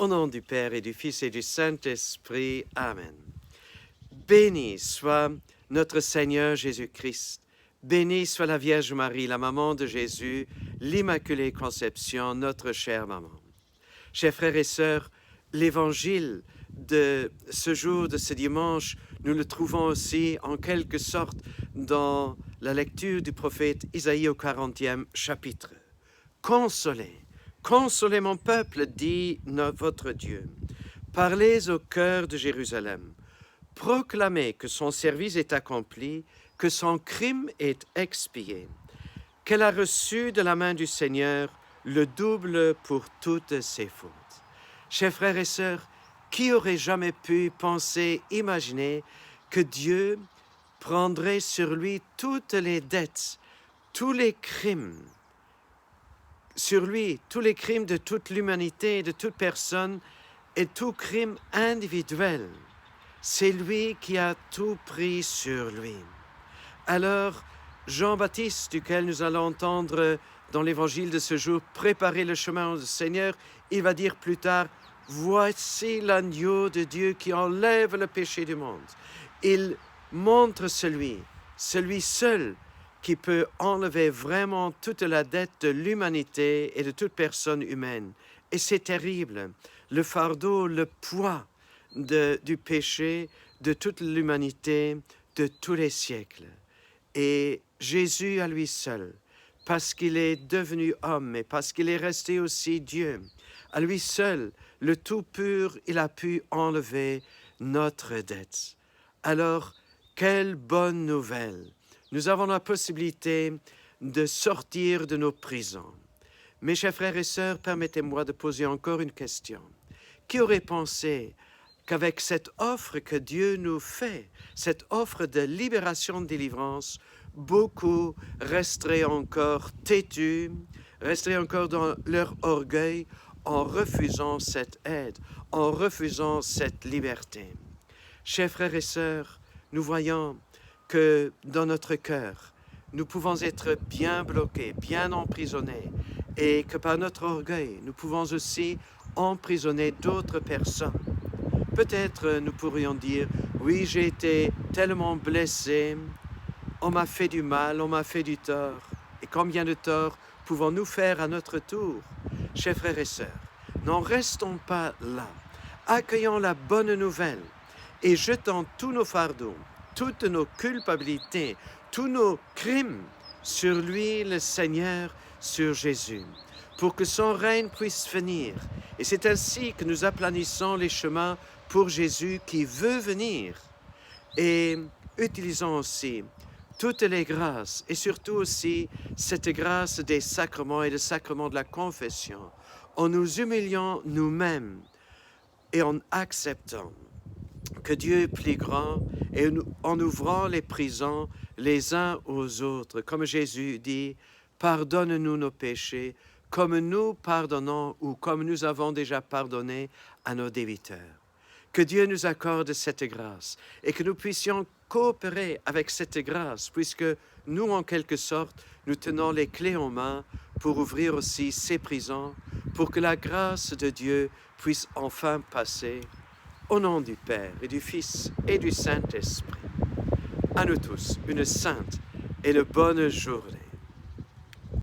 Au nom du Père et du Fils et du Saint-Esprit. Amen. Béni soit notre Seigneur Jésus-Christ. Bénie soit la Vierge Marie, la maman de Jésus, l'Immaculée Conception, notre chère maman. Chers frères et sœurs, l'évangile de ce jour, de ce dimanche, nous le trouvons aussi en quelque sorte dans la lecture du prophète Isaïe au 40e chapitre. Consolez, consolez mon peuple, dit votre Dieu. Parlez au cœur de Jérusalem. Proclamez que son service est accompli, que son crime est expié, qu'elle a reçu de la main du Seigneur le double pour toutes ses fautes. Chers frères et sœurs, qui aurait jamais pu penser, imaginer que Dieu prendrait sur lui toutes les dettes, tous les crimes, sur lui tous les crimes de toute l'humanité, de toute personne et tout crime individuel. C'est lui qui a tout pris sur lui. Alors, Jean-Baptiste, duquel nous allons entendre dans l'évangile de ce jour, préparer le chemin du Seigneur, il va dire plus tard, « Voici l'agneau de Dieu qui enlève le péché du monde. » Il montre celui seul qui peut enlever vraiment toute la dette de l'humanité et de toute personne humaine. Et c'est terrible, le fardeau, le poids du péché de toute l'humanité, de tous les siècles. Et Jésus à lui seul, parce qu'il est devenu homme et parce qu'il est resté aussi Dieu, à lui seul, le tout pur, il a pu enlever notre dette. Alors, quelle bonne nouvelle! Nous avons la possibilité de sortir de nos prisons. Mes chers frères et sœurs, permettez-moi de poser encore une question. Qui aurait pensé qu'avec cette offre que Dieu nous fait, cette offre de libération, de délivrance, beaucoup resteraient encore têtus, resteraient encore dans leur orgueil en refusant cette aide, en refusant cette liberté. Chers frères et sœurs, nous voyons que dans notre cœur, nous pouvons être bien bloqués, bien emprisonnés, et que par notre orgueil, nous pouvons aussi emprisonner d'autres personnes. Peut-être nous pourrions dire, oui, j'ai été tellement blessé, on m'a fait du mal, on m'a fait du tort. Et combien de torts pouvons-nous faire à notre tour? Chers frères et sœurs, n'en restons pas là. Accueillons la bonne nouvelle et jetons tous nos fardeaux, toutes nos culpabilités, tous nos crimes sur lui, le Seigneur, sur Jésus, pour que son règne puisse venir. Et c'est ainsi que nous aplanissons les chemins pour Jésus qui veut venir. Et utilisons aussi toutes les grâces, et surtout aussi cette grâce des sacrements et le sacrement de la confession, en nous humiliant nous-mêmes et en acceptant que Dieu est plus grand et en ouvrant les prisons les uns aux autres. Comme Jésus dit, pardonne-nous nos péchés, comme nous pardonnons ou comme nous avons déjà pardonné à nos débiteurs. Que Dieu nous accorde cette grâce et que nous puissions coopérer avec cette grâce, puisque nous, en quelque sorte, nous tenons les clés en main pour ouvrir aussi ces prisons, pour que la grâce de Dieu puisse enfin passer. Au nom du Père et du Fils et du Saint-Esprit. À nous tous, une sainte et une bonne journée.